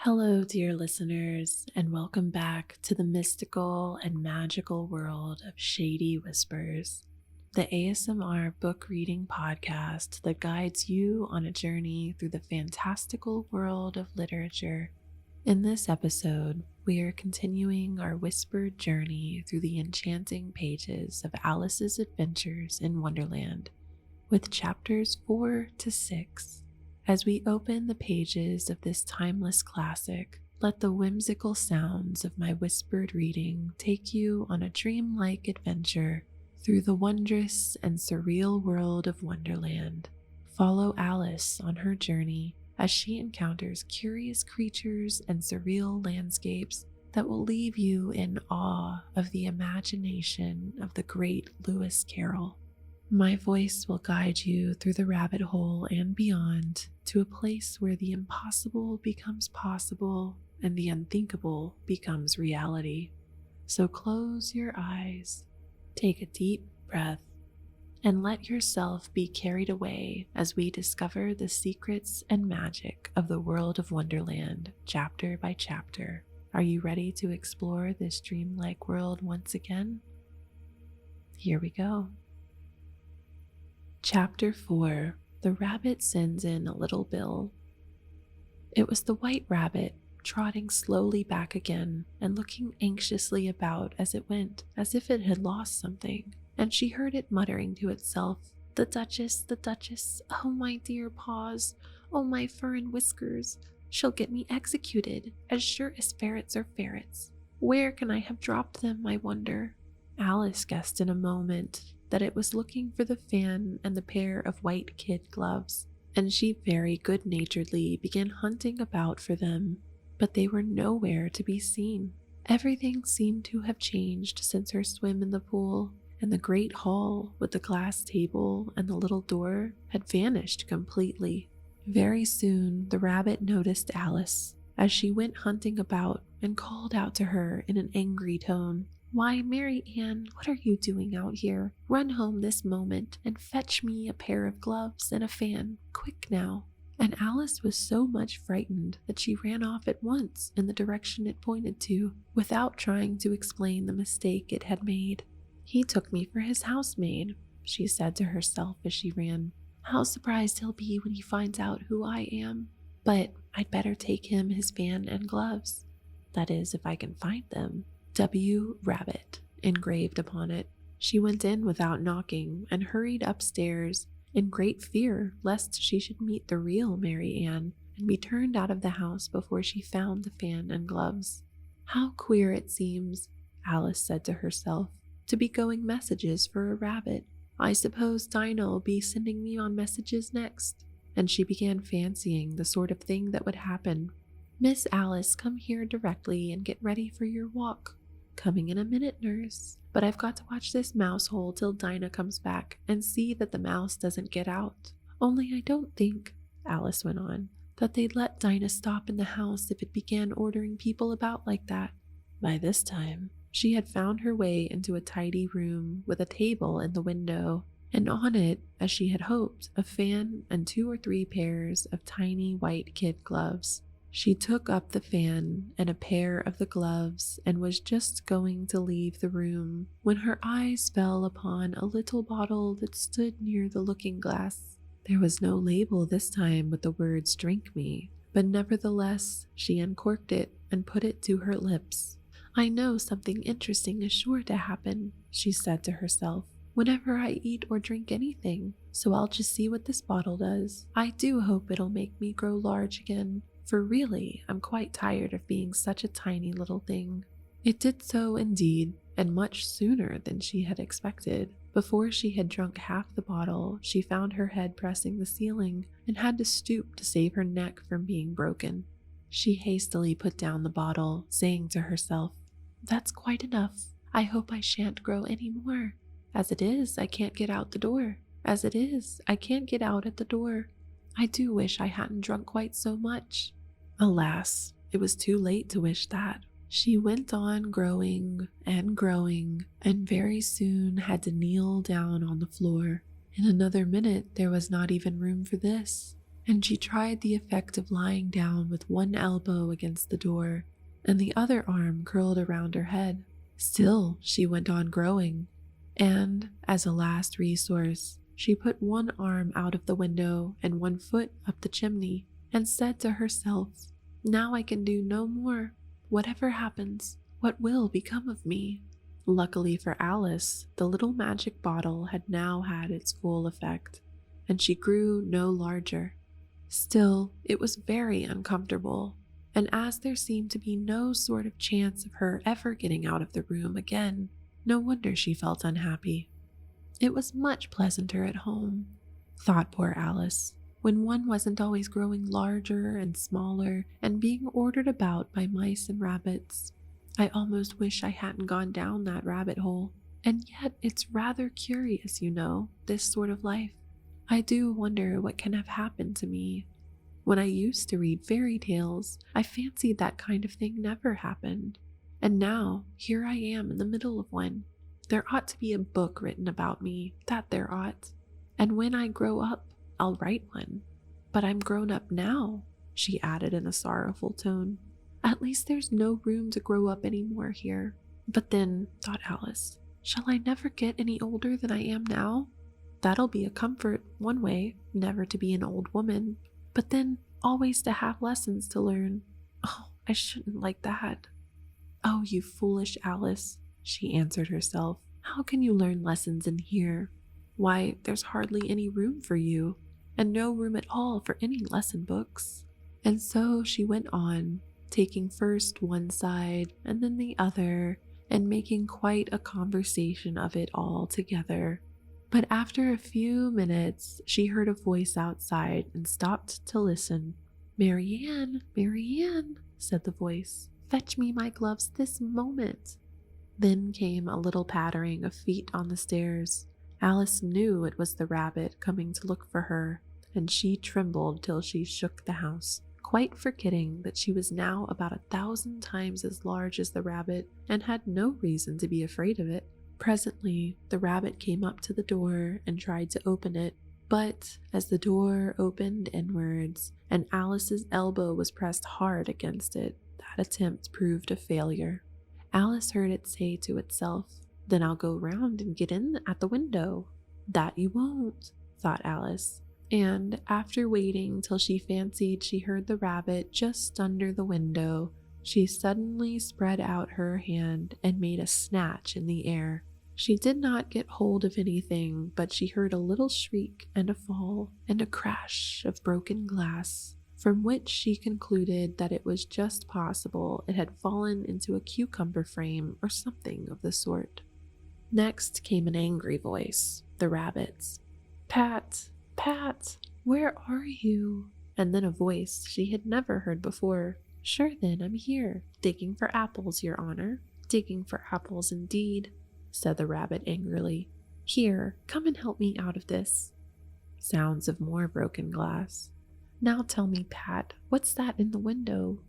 Hello, dear listeners, and welcome back to the mystical and magical world of Shady Whispers, the ASMR book reading podcast that guides you on a journey through the fantastical world of literature. In this episode, we are continuing our whispered journey through the enchanting pages of Alice's Adventures in Wonderland, with chapters 4 to 6. As we open the pages of this timeless classic, let the whimsical sounds of my whispered reading take you on a dreamlike adventure through the wondrous and surreal world of Wonderland. Follow Alice on her journey as she encounters curious creatures and surreal landscapes that will leave you in awe of the imagination of the great Lewis Carroll. My voice will guide you through the rabbit hole and beyond to a place where the impossible becomes possible and the unthinkable becomes reality. So close your eyes, take a deep breath, and let yourself be carried away as we discover the secrets and magic of the world of Wonderland, chapter by chapter. Are you ready to explore this dreamlike world once again? Here we go. Chapter 4. The Rabbit Sends in a Little Bill. It was the White Rabbit, trotting slowly back again and looking anxiously about as it went, as if it had lost something, and she heard it muttering to itself, the Duchess, oh my dear paws, oh my fur and whiskers, she'll get me executed, as sure as ferrets are ferrets. Where can I have dropped them, I wonder?" Alice guessed in a moment that it was looking for the fan and the pair of white kid gloves, and she very good-naturedly began hunting about for them, but they were nowhere to be seen. Everything seemed to have changed since her swim in the pool, and the great hall with the glass table and the little door had vanished completely. Very soon the rabbit noticed Alice as she went hunting about and called out to her in an angry tone, "Why, Mary Ann, what are you doing out here? Run home this moment and fetch me a pair of gloves and a fan, quick now." And Alice was so much frightened that she ran off at once in the direction it pointed to, without trying to explain the mistake it had made. "He took me for his housemaid," she said to herself as she ran. "How surprised he'll be when he finds out who I am. But I'd better take him his fan and gloves. That is, if I can find them. W. Rabbit engraved upon it." She went in without knocking and hurried upstairs in great fear lest she should meet the real Mary Ann and be turned out of the house before she found the fan and gloves. "How queer it seems," Alice said to herself, "to be going messages for a rabbit. I suppose Dinah'll be sending me on messages next." And she began fancying the sort of thing that would happen. "Miss Alice, come here directly and get ready for your walk." "Coming in a minute, nurse. But I've got to watch this mouse hole till Dinah comes back and see that the mouse doesn't get out. Only I don't think," Alice went on, "that they'd let Dinah stop in the house if it began ordering people about like that." By this time, she had found her way into a tidy room with a table in the window, and on it, as she had hoped, a fan and 2 or 3 pairs of tiny white kid gloves. She took up the fan and a pair of the gloves and was just going to leave the room when her eyes fell upon a little bottle that stood near the looking-glass. There was no label this time with the words "Drink me," but nevertheless she uncorked it and put it to her lips. "I know something interesting is sure to happen," she said to herself, "whenever I eat or drink anything, so I'll just see what this bottle does. I do hope it'll make me grow large again, for really I'm quite tired of being such a tiny little thing." It did so indeed, and much sooner than she had expected. Before she had drunk half the bottle, she found her head pressing the ceiling and had to stoop to save her neck from being broken. She hastily put down the bottle, saying to herself, "That's quite enough. I hope I shan't grow any more. As it is, I can't get out the door. As it is, I can't get out at the door. I do wish I hadn't drunk quite so much." Alas, it was too late to wish that. She went on growing, and very soon had to kneel down on the floor. In another minute there was not even room for this, and she tried the effect of lying down with one elbow against the door and the other arm curled around her head. Still, she went on growing, and as a last resource, she put one arm out of the window and one foot up the chimney and said to herself, "Now I can do no more. Whatever happens, what will become of me?" Luckily for Alice, the little magic bottle had now had its full effect, and she grew no larger. Still, it was very uncomfortable, and as there seemed to be no sort of chance of her ever getting out of the room again, no wonder she felt unhappy. It was much pleasanter at home, thought poor Alice, when one wasn't always growing larger and smaller and being ordered about by mice and rabbits. I almost wish I hadn't gone down that rabbit hole, and yet it's rather curious, this sort of life. I do wonder what can have happened to me. When I used to read fairy tales, I fancied that kind of thing never happened. And now, here I am in the middle of one. There ought to be a book written about me, that there ought. And when I grow up, I'll write one. But I'm grown up now, she added in a sorrowful tone. At least there's no room to grow up any more here. But then, thought Alice, shall I never get any older than I am now? That'll be a comfort, one way, never to be an old woman. But then, always to have lessons to learn. Oh, I shouldn't like that. Oh, you foolish Alice, she answered herself. How can you learn lessons in here? Why, there's hardly any room for you, and no room at all for any lesson books. And so she went on, taking first one side and then the other, and making quite a conversation of it all together. But after a few minutes, she heard a voice outside and stopped to listen. "Marianne, Marianne," said the voice, "fetch me my gloves this moment." Then came a little pattering of feet on the stairs. Alice knew it was the rabbit coming to look for her, and she trembled till she shook the house, quite forgetting that she was now about 1,000 times as large as the rabbit and had no reason to be afraid of it. Presently, the rabbit came up to the door and tried to open it, but as the door opened inwards and Alice's elbow was pressed hard against it, that attempt proved a failure. Alice heard it say to itself, "Then I'll go round and get in at the window." "That you won't," thought Alice, and after waiting till she fancied she heard the rabbit just under the window, she suddenly spread out her hand and made a snatch in the air. She did not get hold of anything, but she heard a little shriek and a fall and a crash of broken glass, from which she concluded that it was just possible it had fallen into a cucumber frame or something of the sort. Next came an angry voice, the rabbit's. "Pat, Pat, where are you?" And then a voice she had never heard before. "Sure then, I'm here, digging for apples, your honor." "Digging for apples indeed," said the rabbit angrily. "Here, come and help me out of this." Sounds of more broken glass. "Now tell me, Pat, what's that in the window?"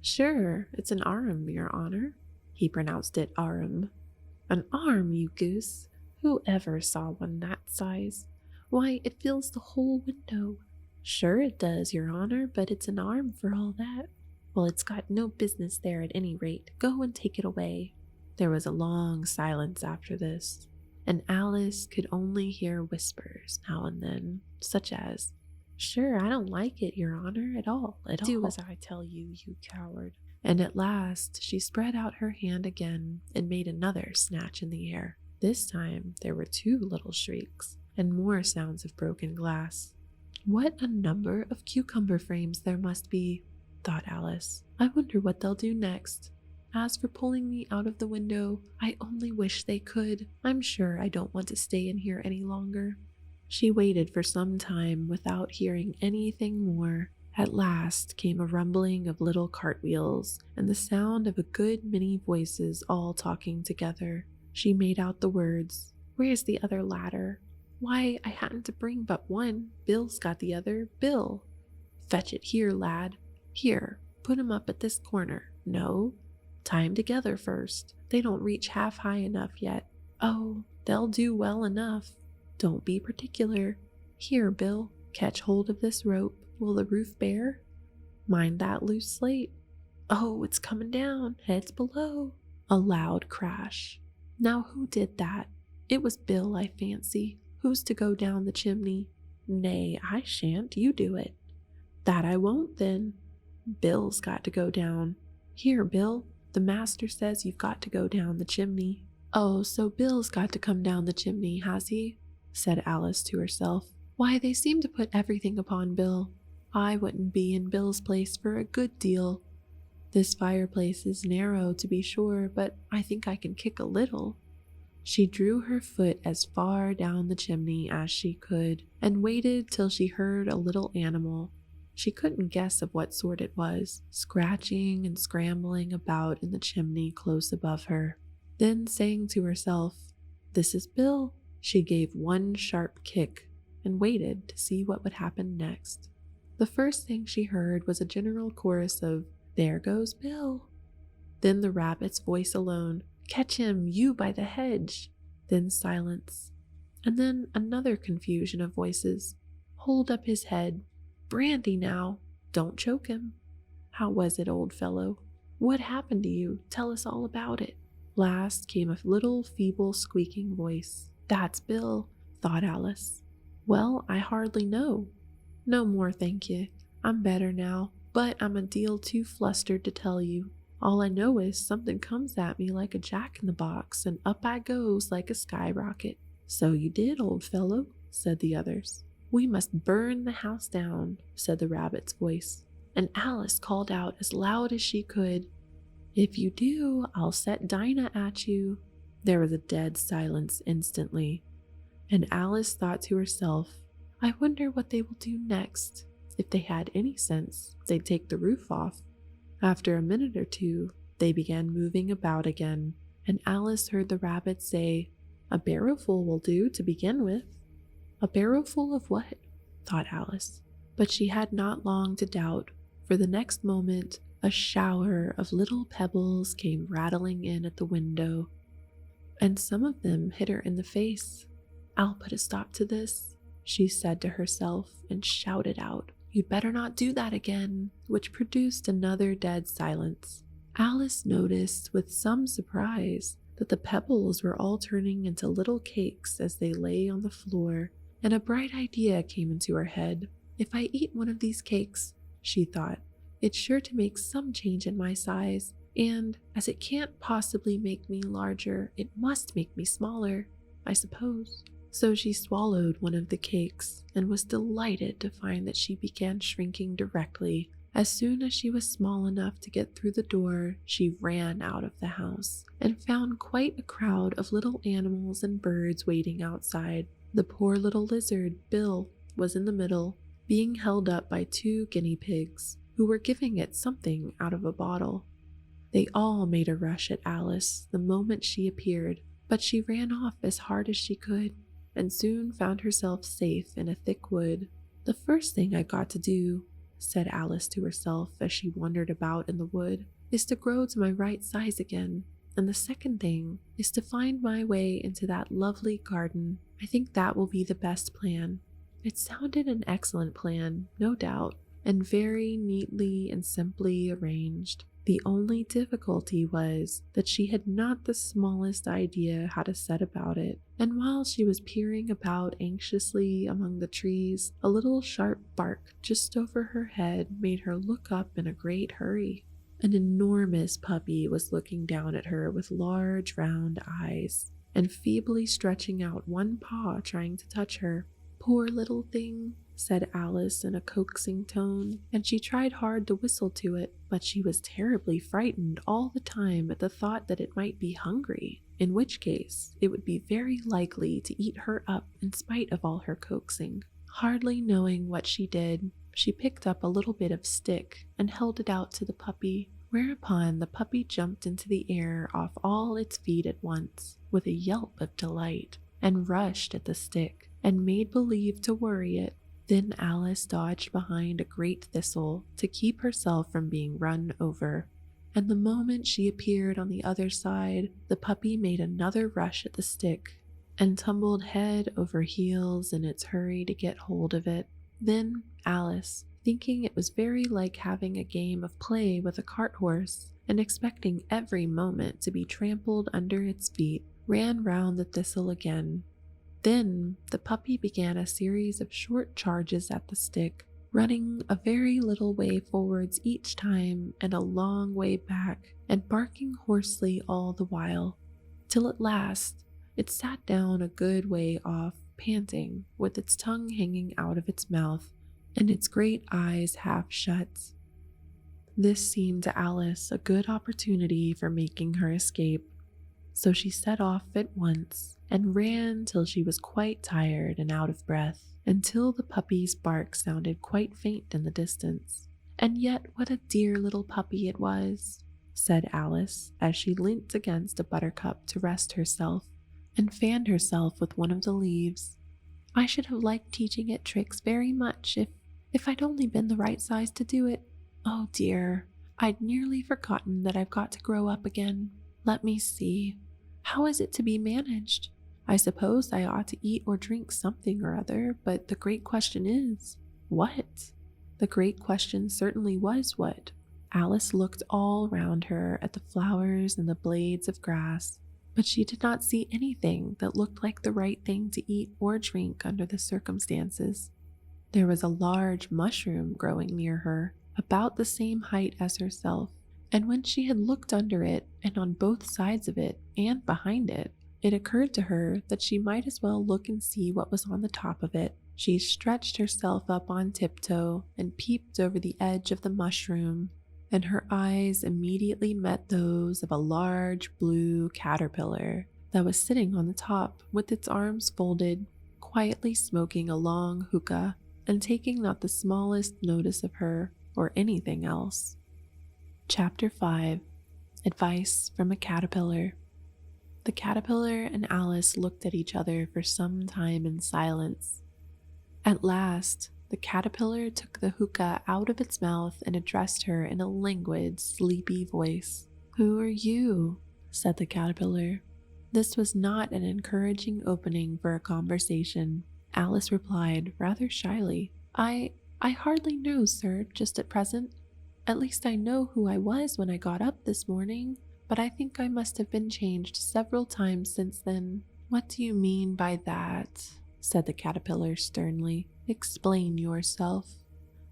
"Sure, it's an arm, your honor." He pronounced it arm. "An arm, you goose! Who ever saw one that size? Why, it fills the whole window." "Sure it does, your honor, but it's an arm for all that." "Well, it's got no business there at any rate. Go and take it away." There was a long silence after this, and Alice could only hear whispers now and then, such as, "Sure, I don't like it, your honor, at all. Do as I tell you, you coward." And at last she spread out her hand again and made another snatch in the air. This time there were 2 little shrieks and more sounds of broken glass. "What a number of cucumber frames there must be," thought Alice. "I wonder what they'll do next. As for pulling me out of the window, I only wish they could. I'm sure I don't want to stay in here any longer." She waited for some time without hearing anything more. At last came a rumbling of little cartwheels and the sound of a good many voices all talking together. She made out the words, "Where's the other ladder? Why, I hadn't to bring but one. Bill's got the other. Bill! Fetch it here, lad. Here, put 'em up at this corner. No, tie 'em together first. They don't reach half high enough yet. Oh, they'll do well enough. Don't be particular. Here, Bill, catch hold of this rope. Will the roof bear? Mind that loose slate. Oh, it's coming down, heads below. A loud crash. Now who did that? It was Bill, I fancy. Who's to go down the chimney? Nay, I shan't, you do it. That I won't then. Bill's got to go down. Here, Bill, the master says you've got to go down the chimney. Oh, so Bill's got to come down the chimney, has he? Said Alice to herself. Why, they seem to put everything upon Bill. I wouldn't be in Bill's place for a good deal. This fireplace is narrow, to be sure, but I think I can kick a little. She drew her foot as far down the chimney as she could, and waited till she heard a little animal. She couldn't guess of what sort it was, scratching and scrambling about in the chimney close above her. Then, saying to herself, "This is Bill," she gave one sharp kick and waited to see what would happen next. The first thing she heard was a general chorus of, "There goes Bill." Then the rabbit's voice alone, "Catch him, you by the hedge." Then silence. And then another confusion of voices. "Hold up his head. Brandy now. Don't choke him. How was it, old fellow? What happened to you? Tell us all about it." Last came a little feeble squeaking voice. "That's Bill," thought Alice. "Well, I hardly know. No more, thank you. I'm better now, but I'm a deal too flustered to tell you. All I know is something comes at me like a jack-in-the-box, and up I goes like a skyrocket." "So you did, old fellow," said the others. "We must burn the house down," said the rabbit's voice, and Alice called out as loud as she could, "If you do, I'll set Dinah at you." There was a dead silence instantly, and Alice thought to herself, "I wonder what they will do next. If they had any sense, they'd take the roof off." After a minute or two, they began moving about again, and Alice heard the rabbit say, "A barrowful will do to begin with." A barrowful of what? Thought Alice. But she had not long to doubt, for the next moment a shower of little pebbles came rattling in at the window, and some of them hit her in the face. "I'll put a stop to this," she said to herself, and shouted out, "You'd better not do that again," which produced another dead silence. Alice noticed with some surprise that the pebbles were all turning into little cakes as they lay on the floor, and a bright idea came into her head. "If I eat one of these cakes," she thought, "it's sure to make some change in my size, and as it can't possibly make me larger, it must make me smaller, I suppose." So she swallowed one of the cakes and was delighted to find that she began shrinking directly. As soon as she was small enough to get through the door, she ran out of the house and found quite a crowd of little animals and birds waiting outside. The poor little lizard, Bill, was in the middle, being held up by 2 guinea pigs, who were giving it something out of a bottle. They all made a rush at Alice the moment she appeared, but she ran off as hard as she could, and soon found herself safe in a thick wood. "The first thing I got to do," said Alice to herself as she wandered about in the wood, "is to grow to my right size again, and the second thing is to find my way into that lovely garden. I think that will be the best plan." It sounded an excellent plan, no doubt, and very neatly and simply arranged. The only difficulty was that she had not the smallest idea how to set about it, and while she was peering about anxiously among the trees, a little sharp bark just over her head made her look up in a great hurry. An enormous puppy was looking down at her with large round eyes, and feebly stretching out one paw trying to touch her. "Poor little thing," said Alice in a coaxing tone, and she tried hard to whistle to it, but she was terribly frightened all the time at the thought that it might be hungry, in which case it would be very likely to eat her up in spite of all her coaxing. Hardly knowing what she did, she picked up a little bit of stick and held it out to the puppy, whereupon the puppy jumped into the air off all its feet at once, with a yelp of delight, and rushed at the stick, and made believe to worry it. Then Alice dodged behind a great thistle to keep herself from being run over, and the moment she appeared on the other side, the puppy made another rush at the stick, and tumbled head over heels in its hurry to get hold of it. Then Alice, thinking it was very like having a game of play with a cart horse and expecting every moment to be trampled under its feet, ran round the thistle again. Then the puppy began a series of short charges at the stick, running a very little way forwards each time and a long way back, and barking hoarsely all the while, till at last it sat down a good way off, panting, with its tongue hanging out of its mouth and its great eyes half shut. This seemed to Alice a good opportunity for making her escape, so she set off at once and ran till she was quite tired and out of breath, until the puppy's bark sounded quite faint in the distance. "And yet what a dear little puppy it was," said Alice, as she leant against a buttercup to rest herself and fanned herself with one of the leaves. "I should have liked teaching it tricks very much if I'd only been the right size to do it. Oh dear, I'd nearly forgotten that I've got to grow up again. Let me see. How is it to be managed? I suppose I ought to eat or drink something or other, but the great question is, what?" The great question certainly was what. Alice looked all round her at the flowers and the blades of grass, but she did not see anything that looked like the right thing to eat or drink under the circumstances. There was a large mushroom growing near her, about the same height as herself, and when she had looked under it and on both sides of it and behind it, it occurred to her that she might as well look and see what was on the top of it. She stretched herself up on tiptoe and peeped over the edge of the mushroom, and her eyes immediately met those of a large blue caterpillar that was sitting on the top with its arms folded, quietly smoking a long hookah and taking not the smallest notice of her or anything else. Chapter 5. Advice from a Caterpillar. The caterpillar and Alice looked at each other for some time in silence. At last, the caterpillar took the hookah out of its mouth and addressed her in a languid, sleepy voice. "Who are you?" said the caterpillar. This was not an encouraging opening for a conversation. Alice replied rather shyly, I hardly know, sir, just at present. At least I know who I was when I got up this morning, but I think I must have been changed several times since then." "What do you mean by that?" said the caterpillar sternly. "Explain yourself."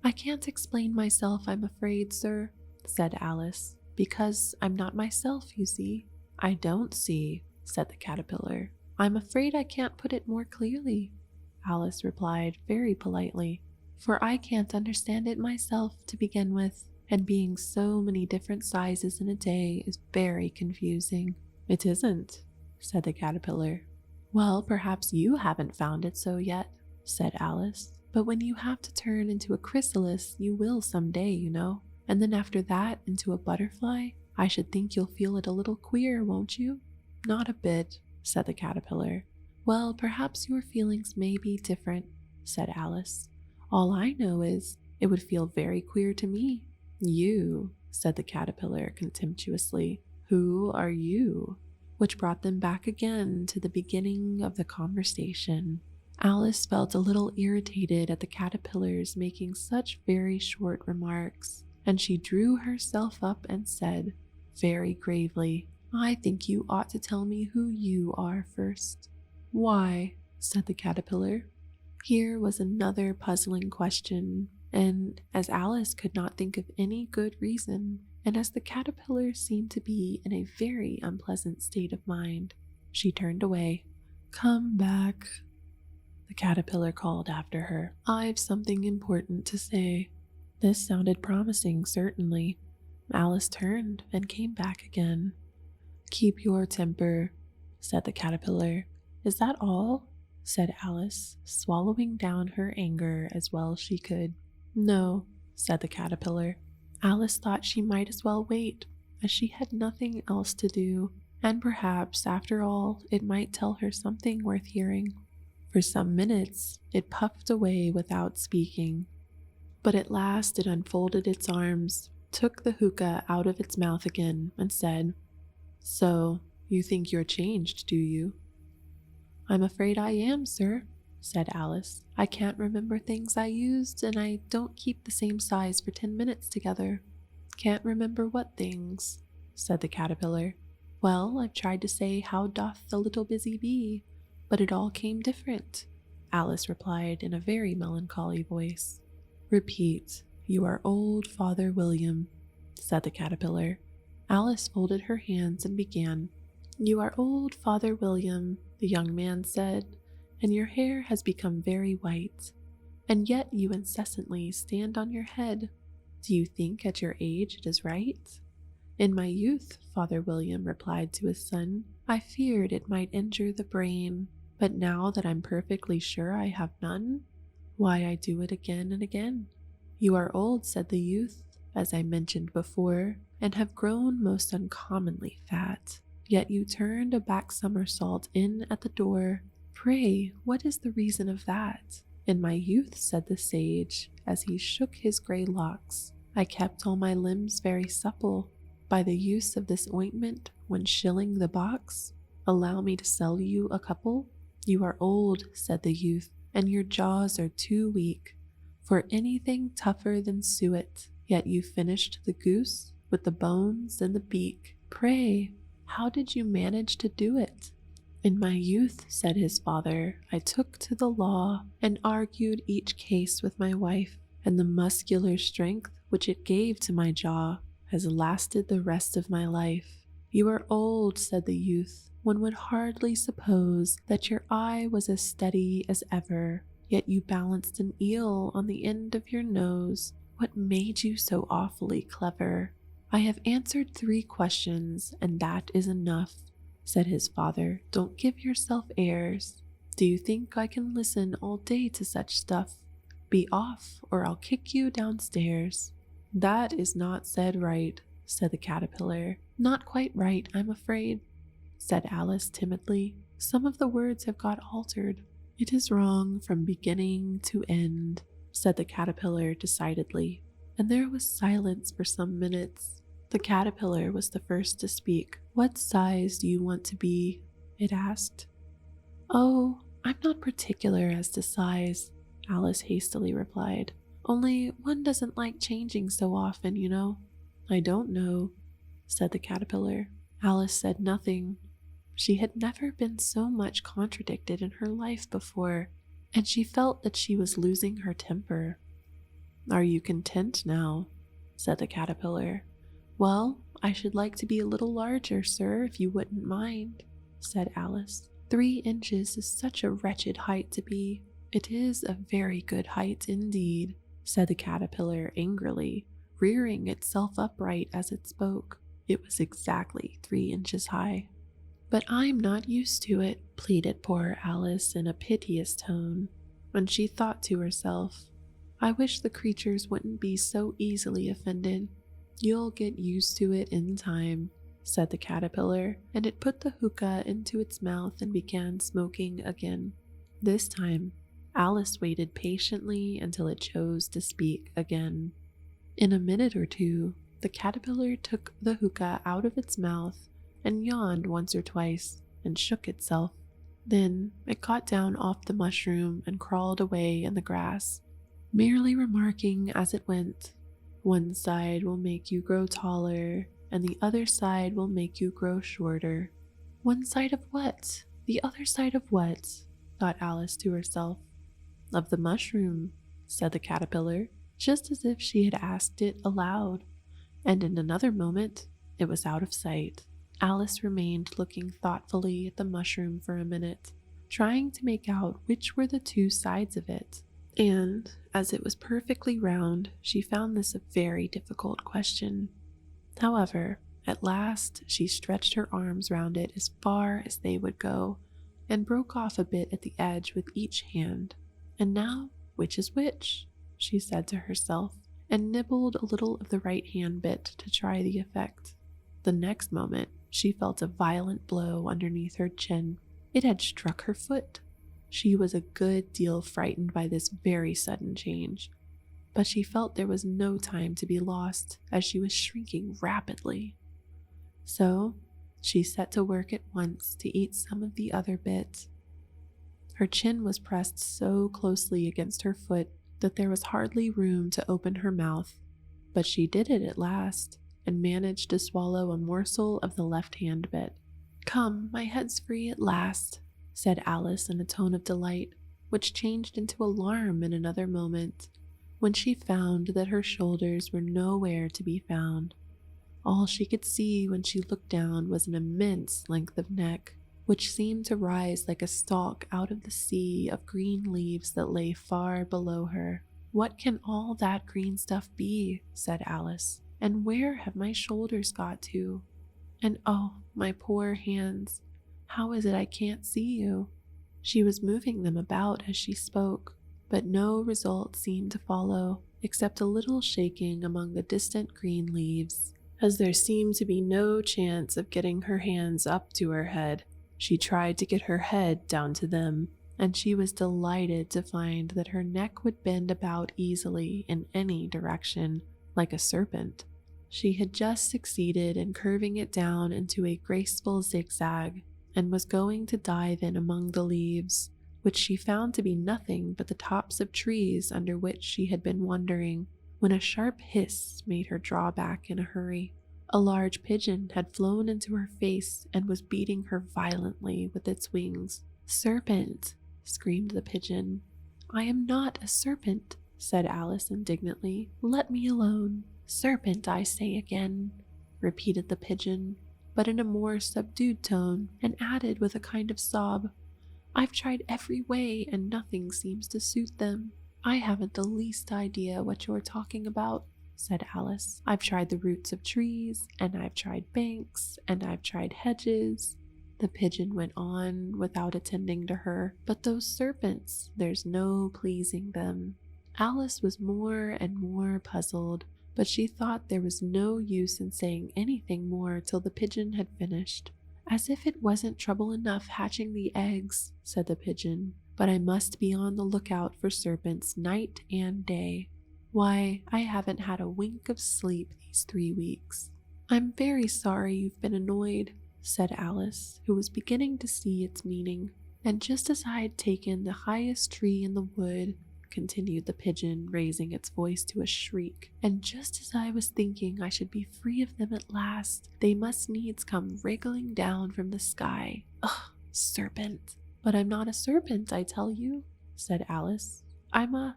"I can't explain myself, I'm afraid, sir," said Alice, "because I'm not myself, you see." "I don't see," said the caterpillar. "I'm afraid I can't put it more clearly," Alice replied very politely, "for I can't understand it myself to begin with, and being so many different sizes in a day is very confusing." "It isn't," said the caterpillar. "Well, perhaps you haven't found it so yet," said Alice, "but when you have to turn into a chrysalis, you will some day, you know, and then after that into a butterfly, I should think you'll feel it a little queer, won't you?" "Not a bit," said the caterpillar. "Well, perhaps your feelings may be different," said Alice. "All I know is, it would feel very queer to me." "You," said the caterpillar contemptuously. "Who are you?" Which brought them back again to the beginning of the conversation. Alice felt a little irritated at the caterpillars making such very short remarks, and she drew herself up and said, very gravely, "I think you ought to tell me who you are first." "Why?" said the caterpillar. Here was another puzzling question, and as Alice could not think of any good reason, and as the caterpillar seemed to be in a very unpleasant state of mind, she turned away. "Come back," the caterpillar called after her. "I've something important to say." This sounded promising, certainly. Alice turned and came back again. "Keep your temper," said the caterpillar. "Is that all?" said Alice, swallowing down her anger as well as she could. "No," said the caterpillar. Alice thought she might as well wait, as she had nothing else to do, and perhaps, after all, it might tell her something worth hearing. For some minutes, it puffed away without speaking, but at last it unfolded its arms, took the hookah out of its mouth again, and said, "So, you think you're changed, do you?" "I'm afraid I am, sir," said Alice. "I can't remember things I used, and I don't keep the same size for 10 minutes together." "Can't remember what things?" said the caterpillar. "Well, I've tried to say, 'How doth the little busy bee?' but it all came different," Alice replied in a very melancholy voice. "Repeat, 'You are old, Father William,'" said the caterpillar. Alice folded her hands and began. "You are old, Father William," the young man said, "and your hair has become very white, and yet you incessantly stand on your head. Do you think at your age it is right?" "In my youth," Father William replied to his son, "I feared it might injure the brain, but now that I'm perfectly sure I have none, why, I do it again and again." "You are old," said the youth, "as I mentioned before, and have grown most uncommonly fat. Yet you turned a back somersault in at the door. Pray, what is the reason of that?" "In my youth," said the sage, as he shook his gray locks, "I kept all my limbs very supple by the use of this ointment when shilling the box. Allow me to sell you a couple." "You are old," said the youth, "and your jaws are too weak for anything tougher than suet. Yet you finished the goose with the bones and the beak. Pray, how did you manage to do it?" "In my youth," said his father, "I took to the law and argued each case with my wife, and the muscular strength which it gave to my jaw has lasted the rest of my life." "You are old," said the youth. "One would hardly suppose that your eye was as steady as ever, yet you balanced an eel on the end of your nose. What made you so awfully clever?" "I have answered 3 questions, and that is enough," said his father. "Don't give yourself airs. Do you think I can listen all day to such stuff? Be off, or I'll kick you downstairs." "That is not said right," said the caterpillar. "Not quite right, I'm afraid," said Alice timidly. "Some of the words have got altered." "It is wrong from beginning to end," said the caterpillar decidedly. And there was silence for some minutes. The caterpillar was the first to speak. "What size do you want to be?" it asked. "Oh, I'm not particular as to size," Alice hastily replied. "Only one doesn't like changing so often, you know." "I don't know," said the caterpillar. Alice said nothing. She had never been so much contradicted in her life before, and she felt that she was losing her temper. "Are you content now?" said the caterpillar. "Well, I should like to be a little larger, sir, if you wouldn't mind," said Alice. 3 inches is such a wretched height to be." "It is a very good height indeed," said the caterpillar angrily, rearing itself upright as it spoke. It was exactly 3 inches high. "But I'm not used to it," pleaded poor Alice in a piteous tone, and she thought to herself, "I wish the creatures wouldn't be so easily offended." "You'll get used to it in time," said the caterpillar, and it put the hookah into its mouth and began smoking again. This time, Alice waited patiently until it chose to speak again. In a minute or two, the caterpillar took the hookah out of its mouth and yawned once or twice and shook itself. Then it got down off the mushroom and crawled away in the grass, merely remarking as it went, "One side will make you grow taller, and the other side will make you grow shorter." "One side of what? The other side of what?" thought Alice to herself. "Of the mushroom," said the caterpillar, just as if she had asked it aloud, and in another moment it was out of sight. Alice remained looking thoughtfully at the mushroom for a minute, trying to make out which were the 2 sides of it, and as it was perfectly round, she found this a very difficult question. However, at last she stretched her arms round it as far as they would go, and broke off a bit at the edge with each hand. "And now, which is which?" she said to herself, and nibbled a little of the right hand bit to try the effect. The next moment, she felt a violent blow underneath her chin. It had struck her foot. She was a good deal frightened by this very sudden change, but she felt there was no time to be lost, as she was shrinking rapidly. So she set to work at once to eat some of the other bit. Her chin was pressed so closely against her foot that there was hardly room to open her mouth, but she did it at last, and managed to swallow a morsel of the left-hand bit. "Come, my head's free at last," said Alice in a tone of delight, which changed into alarm in another moment, when she found that her shoulders were nowhere to be found. All she could see when she looked down was an immense length of neck, which seemed to rise like a stalk out of the sea of green leaves that lay far below her. "What can all that green stuff be?" said Alice. "And where have my shoulders got to? And oh, my poor hands, how is it I can't see you?" She was moving them about as she spoke, but no result seemed to follow, except a little shaking among the distant green leaves. As there seemed to be no chance of getting her hands up to her head, she tried to get her head down to them, and she was delighted to find that her neck would bend about easily in any direction, like a serpent. She had just succeeded in curving it down into a graceful zigzag, and was going to dive in among the leaves, which she found to be nothing but the tops of trees under which she had been wandering, when a sharp hiss made her draw back in a hurry. A large pigeon had flown into her face and was beating her violently with its wings. "Serpent!" screamed the pigeon. "I am not a serpent," said Alice indignantly. "Let me alone." "Serpent, I say again," repeated the pigeon, but in a more subdued tone, and added with a kind of sob, "I've tried every way and nothing seems to suit them." "I haven't the least idea what you're talking about," said Alice. "I've tried the roots of trees, and I've tried banks, and I've tried hedges," the pigeon went on without attending to her. "But those serpents, there's no pleasing them." Alice was more and more puzzled, but she thought there was no use in saying anything more till the pigeon had finished. "As if it wasn't trouble enough hatching the eggs," said the pigeon, "but I must be on the lookout for serpents night and day. Why, I haven't had a wink of sleep these 3 weeks." "I'm very sorry you've been annoyed," said Alice, who was beginning to see its meaning. "And just as I had taken the highest tree in the wood," continued the pigeon, raising its voice to a shriek, "and just as I was thinking I should be free of them at last, they must needs come wriggling down from the sky. Ugh, serpent!" "But I'm not a serpent, I tell you," said Alice. I'm a,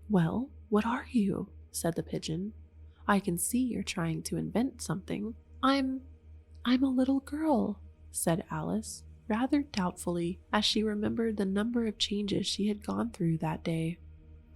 "Well, what are you?" said the pigeon. "I can see you're trying to invent something." I'm a little girl," said Alice, rather doubtfully, as she remembered the number of changes she had gone through that day.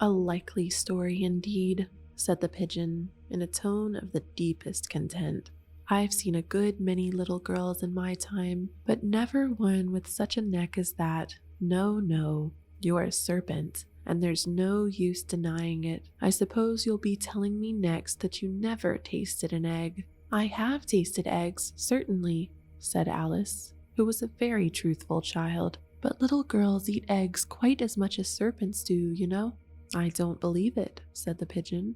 "A likely story indeed," said the pigeon, in a tone of the deepest content. "I've seen a good many little girls in my time, but never one with such a neck as that. No, no, you're a serpent, and there's no use denying it. I suppose you'll be telling me next that you never tasted an egg." "I have tasted eggs, certainly," said Alice, who was a very truthful child, "but little girls eat eggs quite as much as serpents do, you know." "I don't believe it," said the pigeon,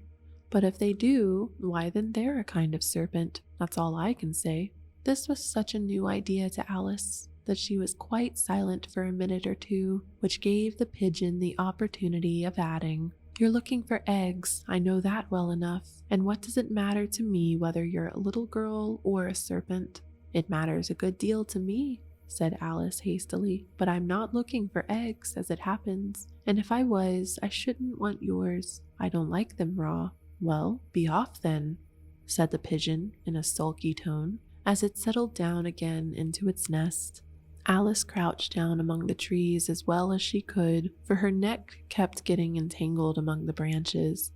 "but if they do, why then they're a kind of serpent. That's all I can say." This was such a new idea to Alice that she was quite silent for a minute or two, which gave the pigeon the opportunity of adding, "You're looking for eggs, I know that well enough, and what does it matter to me whether you're a little girl or a serpent?" "It matters a good deal to me," said Alice hastily, "but I'm not looking for eggs as it happens, and if I was, I shouldn't want yours. I don't like them raw." "Well, be off then," said the pigeon in a sulky tone, as it settled down again into its nest. Alice crouched down among the trees as well as she could, for her neck kept getting entangled among the branches,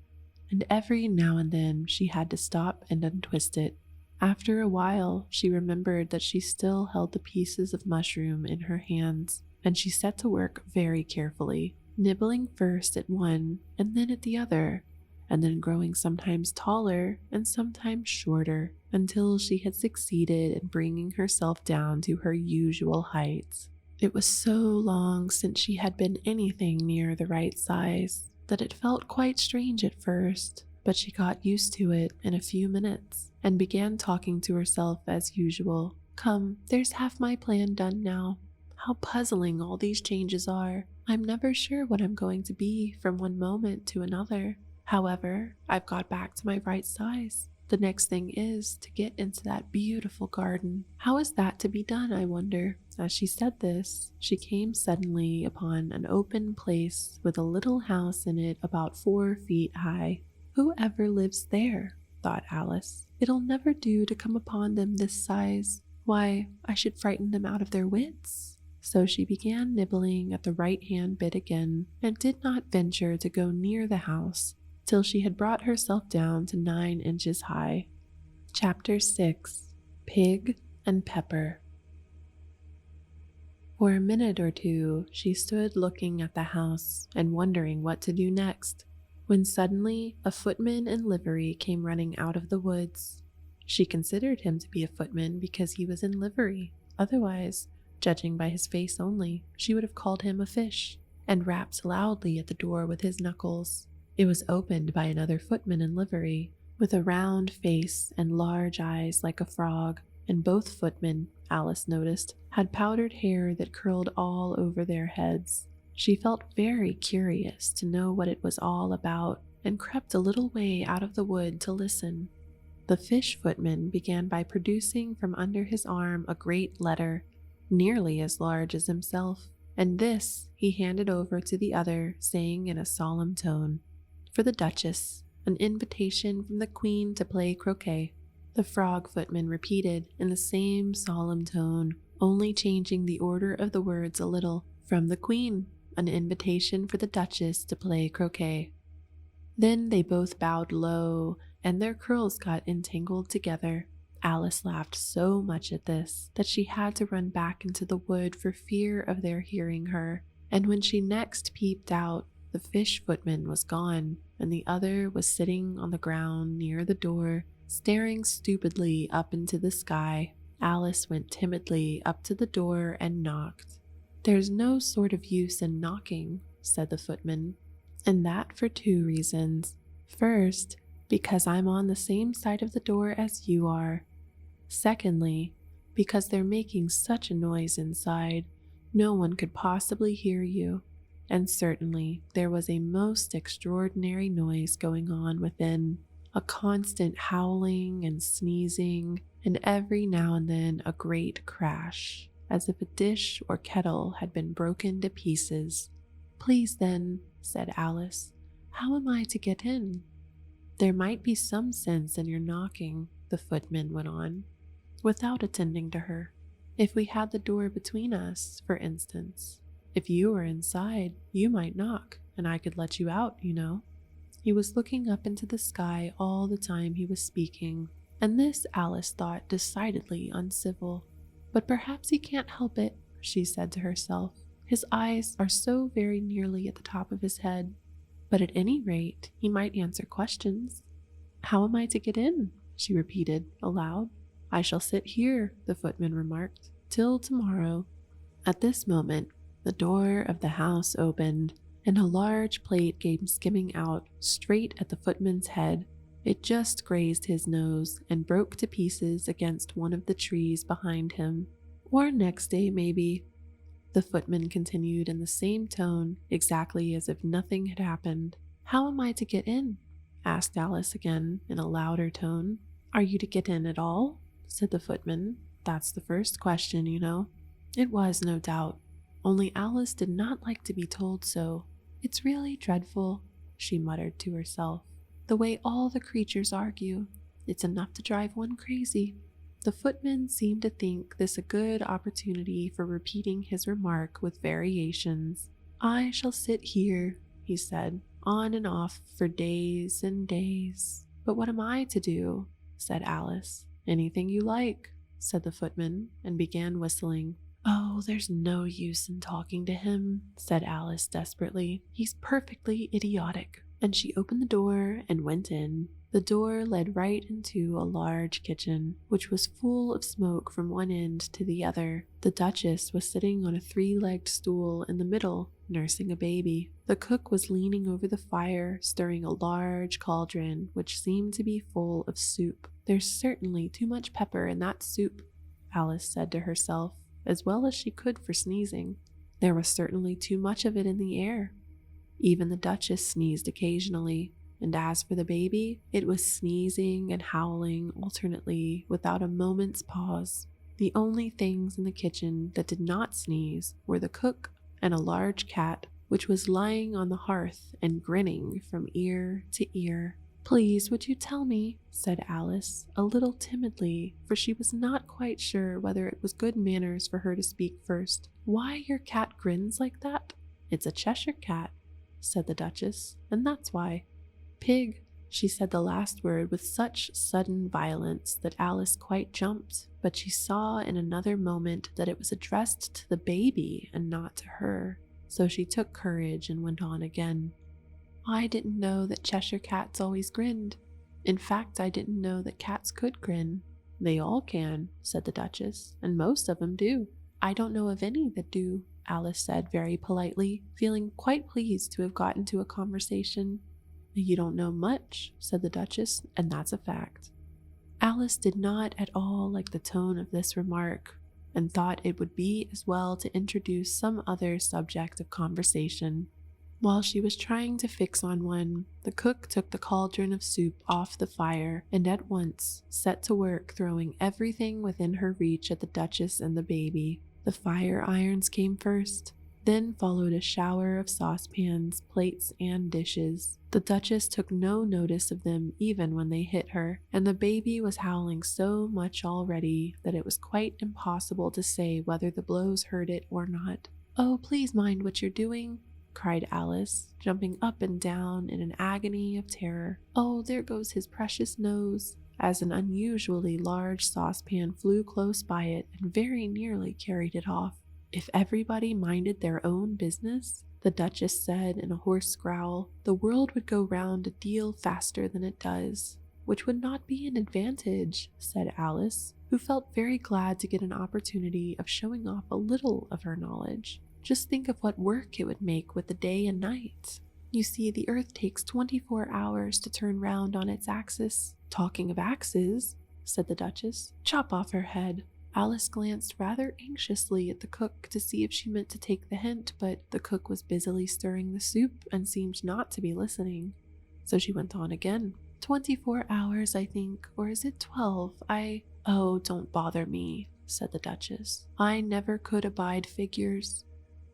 and every now and then she had to stop and untwist it. After a while, she remembered that she still held the pieces of mushroom in her hands, and she set to work very carefully, nibbling first at one and then at the other, and then growing sometimes taller and sometimes shorter, until she had succeeded in bringing herself down to her usual height. It was so long since she had been anything near the right size that it felt quite strange at first, but she got used to it in a few minutes and began talking to herself as usual. "Come, there's half my plan done now. How puzzling all these changes are. I'm never sure what I'm going to be from one moment to another. However, I've got back to my right size. The next thing is to get into that beautiful garden. How is that to be done, I wonder? As she said this, she came suddenly upon an open place with a little house in it about 4 feet high. Whoever lives there? Thought Alice. It'll never do to come upon them this size. Why, I should frighten them out of their wits. So she began nibbling at the right-hand bit again, and did not venture to go near the house till she had brought herself down to 9 inches high. Chapter 6. Pig and Pepper. For a minute or two she stood looking at the house and wondering what to do next, when suddenly a footman in livery came running out of the woods. She considered him to be a footman because he was in livery. Otherwise, judging by his face only, she would have called him a fish, and rapped loudly at the door with his knuckles. It was opened by another footman in livery, with a round face and large eyes like a frog, and both footmen, Alice noticed, had powdered hair that curled all over their heads. She felt very curious to know what it was all about, and crept a little way out of the wood to listen. The fish footman began by producing from under his arm a great letter, nearly as large as himself, and this he handed over to the other, saying in a solemn tone, "For the Duchess, an invitation from the Queen to play croquet." The frog footman repeated in the same solemn tone, only changing the order of the words a little, "From the Queen, an invitation for the Duchess to play croquet." Then they both bowed low, and their curls got entangled together. Alice laughed so much at this that she had to run back into the wood for fear of their hearing her, and when she next peeped out, the fish footman was gone, and the other was sitting on the ground near the door, staring stupidly up into the sky. Alice went timidly up to the door and knocked. "There's no sort of use in knocking," said the footman, "and that for 2 reasons. First, because I'm on the same side of the door as you are. Secondly, because they're making such a noise inside, no one could possibly hear you. And certainly there was a most extraordinary noise going on within, a constant howling and sneezing, and every now and then a great crash, as if a dish or kettle had been broken to pieces." "Please then," said Alice, "how am I to get in?" "There might be some sense in your knocking," the footman went on, without attending to her. "If we had the door between us, for instance. If you were inside, you might knock, and I could let you out, you know." He was looking up into the sky all the time he was speaking, and this Alice thought decidedly uncivil. "But perhaps he can't help it," she said to herself. "His eyes are so very nearly at the top of his head. But at any rate, he might answer questions. How am I to get in?" she repeated aloud. "I shall sit here," the footman remarked, "till tomorrow." At this moment, the door of the house opened, and a large plate came skimming out straight at the footman's head. It just grazed his nose and broke to pieces against one of the trees behind him. "Or next day, maybe," the footman continued in the same tone, exactly as if nothing had happened. "How am I to get in?" asked Alice again in a louder tone. "Are you to get in at all?" said the footman. "That's the first question, you know." It was, no doubt, only Alice did not like to be told so. "It's really dreadful," she muttered to herself, "the way all the creatures argue. It's enough to drive one crazy." The footman seemed to think this a good opportunity for repeating his remark with variations. "I shall sit here," he said, "on and off for days and days." "But what am I to do?" said Alice. "Anything you like," said the footman, and began whistling. "Oh, there's no use in talking to him," said Alice desperately. "He's perfectly idiotic." And she opened the door and went in. The door led right into a large kitchen, which was full of smoke from one end to the other. The Duchess was sitting on a 3-legged stool in the middle, nursing a baby. The cook was leaning over the fire, stirring a large cauldron, which seemed to be full of soup. "There's certainly too much pepper in that soup," Alice said to herself. as well as she could for sneezing. There was certainly too much of it in the air. Even the Duchess sneezed occasionally, and as for the baby, it was sneezing and howling alternately without a moment's pause. The only things in the kitchen that did not sneeze were the cook and a large cat, which was lying on the hearth and grinning from ear to ear. "Please, would you tell me," said Alice, a little timidly, for she was not quite sure whether it was good manners for her to speak first, "why your cat grins like that?" "It's a Cheshire cat," said the Duchess, "and that's why." "Pig." She said the last word with such sudden violence that Alice quite jumped, but she saw in another moment that it was addressed to the baby and not to her, so she took courage and went on again. "I didn't know that Cheshire cats always grinned. In fact, I didn't know that cats could grin." "They all can," said the Duchess, "and most of them do." "I don't know of any that do," Alice said very politely, feeling quite pleased to have got into a conversation. "You don't know much," said the Duchess, "and that's a fact." Alice did not at all like the tone of this remark, and thought it would be as well to introduce some other subject of conversation. While she was trying to fix on one, the cook took the cauldron of soup off the fire and at once set to work throwing everything within her reach at the Duchess and the baby. The fire irons came first, then followed a shower of saucepans, plates, and dishes. The Duchess took no notice of them even when they hit her, and the baby was howling so much already that it was quite impossible to say whether the blows hurt it or not. "Oh, please mind what you're doing," cried Alice, jumping up and down in an agony of terror. "Oh, there goes his precious nose," as an unusually large saucepan flew close by it and very nearly carried it off. "If everybody minded their own business," the Duchess said in a hoarse growl, "the world would go round a deal faster than it does." "Which would not be an advantage," said Alice, who felt very glad to get an opportunity of showing off a little of her knowledge. "Just think of what work it would make with the day and night. You see, the earth takes 24 hours to turn round on its axis." "Talking of axes," said the Duchess, "chop off her head." Alice glanced rather anxiously at the cook to see if she meant to take the hint, but the cook was busily stirring the soup and seemed not to be listening. So she went on again. 24 hours, I think, or is it 12? Oh, don't bother me," said the Duchess. "I never could abide figures."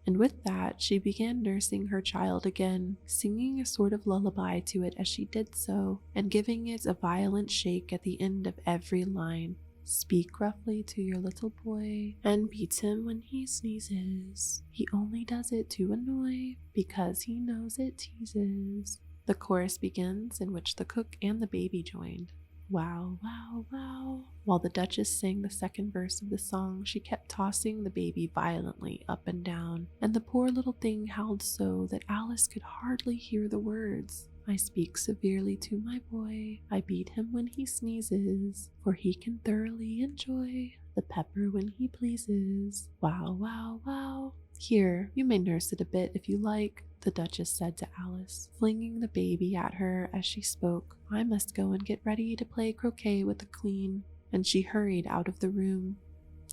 And with that, she began nursing her child again, singing a sort of lullaby to it as she did so, and giving it a violent shake at the end of every line. "Speak roughly to your little boy, and beat him when he sneezes. He only does it to annoy, because he knows it teases." The chorus begins, in which the cook and the baby joined. "Wow, wow, wow." While the Duchess sang the second verse of the song, she kept tossing the baby violently up and down, and the poor little thing howled so that Alice could hardly hear the words. "I speak severely to my boy, I beat him when he sneezes, for he can thoroughly enjoy the pepper when he pleases. Wow, wow, wow." "Here, you may nurse it a bit if you like," the Duchess said to Alice, flinging the baby at her as she spoke. "I must go and get ready to play croquet with the Queen," and she hurried out of the room.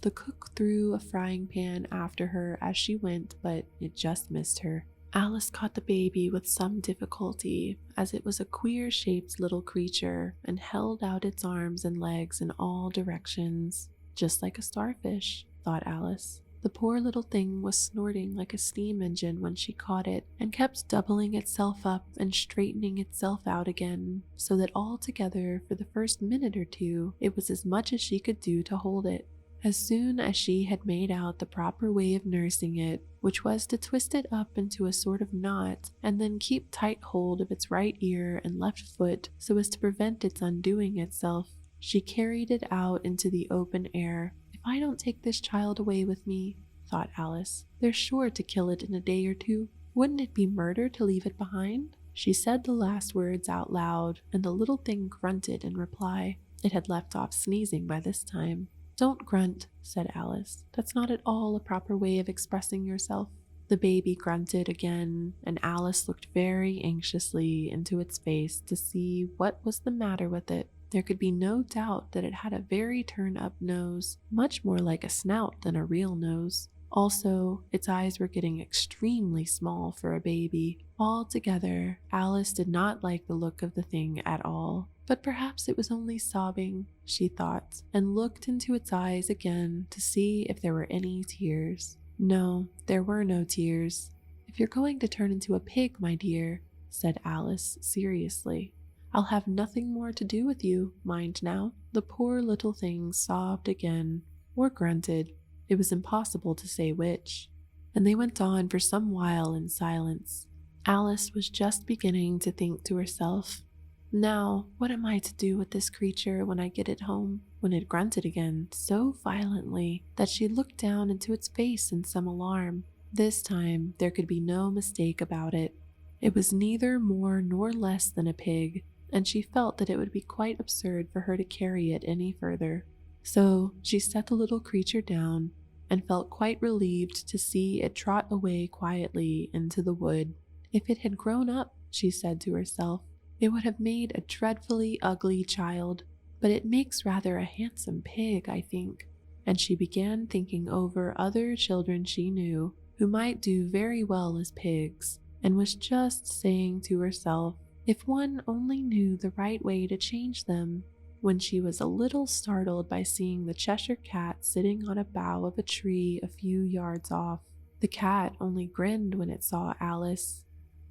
The cook threw a frying pan after her as she went, but it just missed her. Alice caught the baby with some difficulty, as it was a queer-shaped little creature and held out its arms and legs in all directions. "Just like a starfish," thought Alice. The poor little thing was snorting like a steam engine when she caught it, and kept doubling itself up and straightening itself out again, so that altogether for the first minute or two it was as much as she could do to hold it. As soon as she had made out the proper way of nursing it, which was to twist it up into a sort of knot and then keep tight hold of its right ear and left foot so as to prevent its undoing itself, she carried it out into the open air. "If I don't take this child away with me," thought Alice, "they're sure to kill it in a day or two. Wouldn't it be murder to leave it behind?" She said the last words out loud, and the little thing grunted in reply. It had left off sneezing by this time. "Don't grunt," said Alice. "That's not at all a proper way of expressing yourself." The baby grunted again, and Alice looked very anxiously into its face to see what was the matter with it. There could be no doubt that it had a very turn-up nose, much more like a snout than a real nose. Also, its eyes were getting extremely small for a baby. Altogether, Alice did not like the look of the thing at all. But perhaps it was only sobbing, she thought, and looked into its eyes again to see if there were any tears. No, there were no tears. "If you're going to turn into a pig, my dear," said Alice seriously, "I'll have nothing more to do with you, mind now." The poor little thing sobbed again, or grunted. It was impossible to say which, and they went on for some while in silence. Alice was just beginning to think to herself, "Now, what am I to do with this creature when I get it home?" when it grunted again so violently that she looked down into its face in some alarm. This time, there could be no mistake about it. It was neither more nor less than a pig, and she felt that it would be quite absurd for her to carry it any further. So she set the little creature down and felt quite relieved to see it trot away quietly into the wood. If it had grown up, she said to herself, it would have made a dreadfully ugly child, but it makes rather a handsome pig, I think. And she began thinking over other children she knew who might do very well as pigs, and was just saying to herself, if one only knew the right way to change them, when she was a little startled by seeing the Cheshire cat sitting on a bough of a tree a few yards off. The cat only grinned when it saw Alice.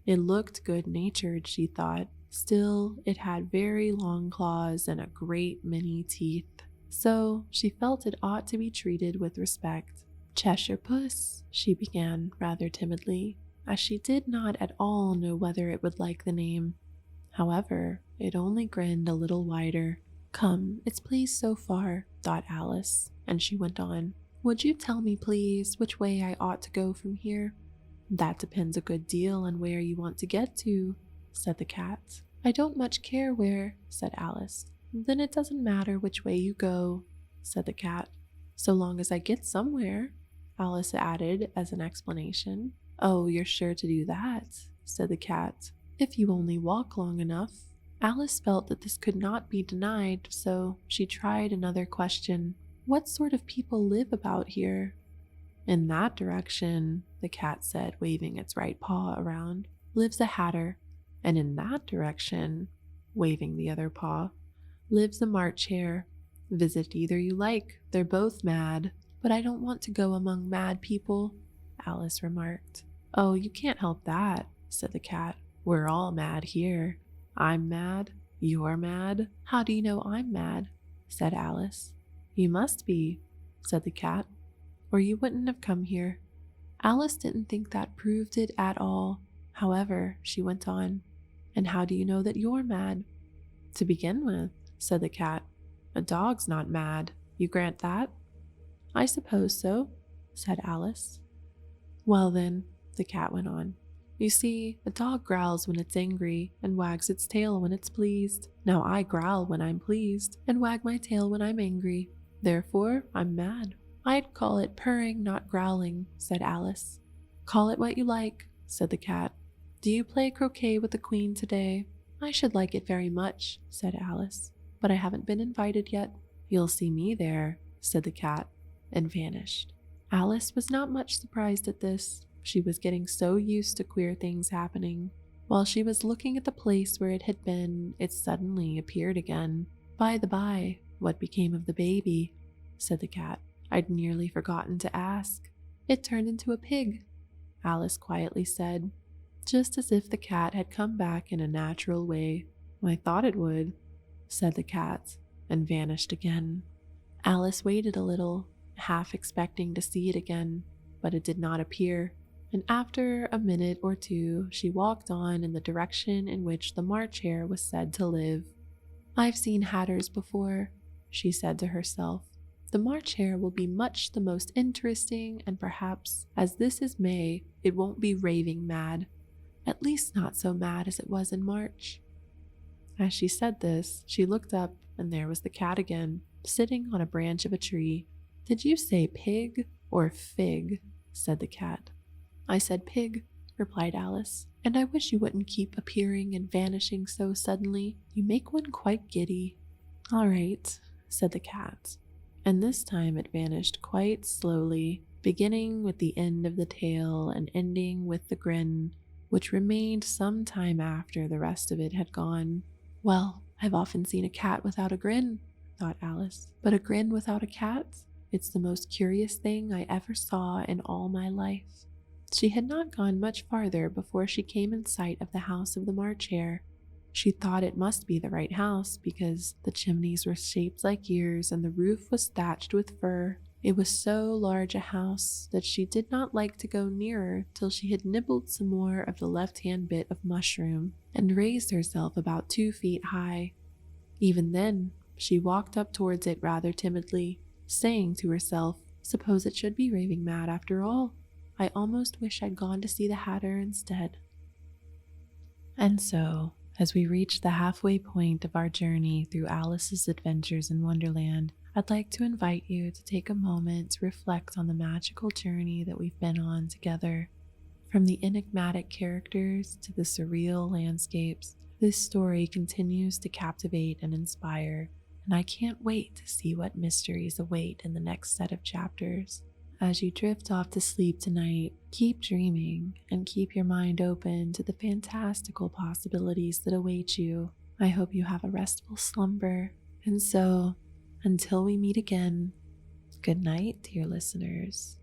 It looked good-natured, she thought. Still, it had very long claws and a great many teeth, so she felt it ought to be treated with respect. "Cheshire Puss," she began rather timidly, as she did not at all know whether it would like the name. However, it only grinned a little wider. "Come, it's pleased so far," thought Alice, and she went on. "Would you tell me, please, which way I ought to go from here?" "That depends a good deal on where you want to get to," said the cat. "I don't much care where," said Alice. "Then it doesn't matter which way you go," said the cat. "So long as I get somewhere," Alice added as an explanation. "Oh, you're sure to do that," said the cat, "if you only walk long enough." Alice felt that this could not be denied, so she tried another question. "What sort of people live about here?" "In that direction," the cat said, waving its right paw around, "lives a hatter, and in that direction," waving the other paw, "lives a March hare. Visit either you like, they're both mad." "But I don't want to go among mad people," Alice remarked. "Oh, you can't help that," said the cat. "We're all mad here. I'm mad, you're mad." "How do you know I'm mad?" said Alice. "You must be," said the cat, "or you wouldn't have come here." Alice didn't think that proved it at all. However, she went on, "And how do you know that you're mad?" "To begin with," said the cat, "a dog's not mad. You grant that?" "I suppose so," said Alice. "Well then," the cat went on, "you see, a dog growls when it's angry and wags its tail when it's pleased. Now I growl when I'm pleased and wag my tail when I'm angry. Therefore, I'm mad." "I'd call it purring, not growling," said Alice. "Call it what you like," said the cat. "Do you play croquet with the Queen today?" "I should like it very much," said Alice, "but I haven't been invited yet." "You'll see me there," said the cat, and vanished. Alice was not much surprised at this. She was getting so used to queer things happening. While she was looking at the place where it had been, it suddenly appeared again. "By the by, what became of the baby?" said the cat. "I'd nearly forgotten to ask." "It turned into a pig," Alice quietly said, just as if the cat had come back in a natural way. "I thought it would," said the cat, and vanished again. Alice waited a little, half expecting to see it again, but it did not appear, and after a minute or two she walked on in the direction in which the March hare was said to live. "I've seen hatters before," she said to herself. "The March hare will be much the most interesting, and perhaps, as this is May, it won't be raving mad, at least not so mad as it was in March." As she said this, she looked up, and there was the cat again, sitting on a branch of a tree. "Did you say pig or fig?" said the cat. "I said pig," replied Alice, "and I wish you wouldn't keep appearing and vanishing so suddenly. You make one quite giddy." "All right," said the cat, and this time it vanished quite slowly, beginning with the end of the tail and ending with the grin, which remained some time after the rest of it had gone. "Well, I've often seen a cat without a grin," thought Alice, "but a grin without a cat? It's the most curious thing I ever saw in all my life." She had not gone much farther before she came in sight of the house of the March Hare. She thought it must be the right house because the chimneys were shaped like ears and the roof was thatched with fur. It was so large a house that she did not like to go nearer till she had nibbled some more of the left-hand bit of mushroom and raised herself about 2 feet high. Even then, she walked up towards it rather timidly, saying to herself, "Suppose it should be raving mad after all. I almost wish I'd gone to see the Hatter instead." And so, as we reach the halfway point of our journey through Alice's adventures in Wonderland, I'd like to invite you to take a moment to reflect on the magical journey that we've been on together. From the enigmatic characters to the surreal landscapes, this story continues to captivate and inspire, and I can't wait to see what mysteries await in the next set of chapters. As you drift off to sleep tonight, keep dreaming and keep your mind open to the fantastical possibilities that await you. I hope you have a restful slumber. And so, until we meet again, good night, dear listeners.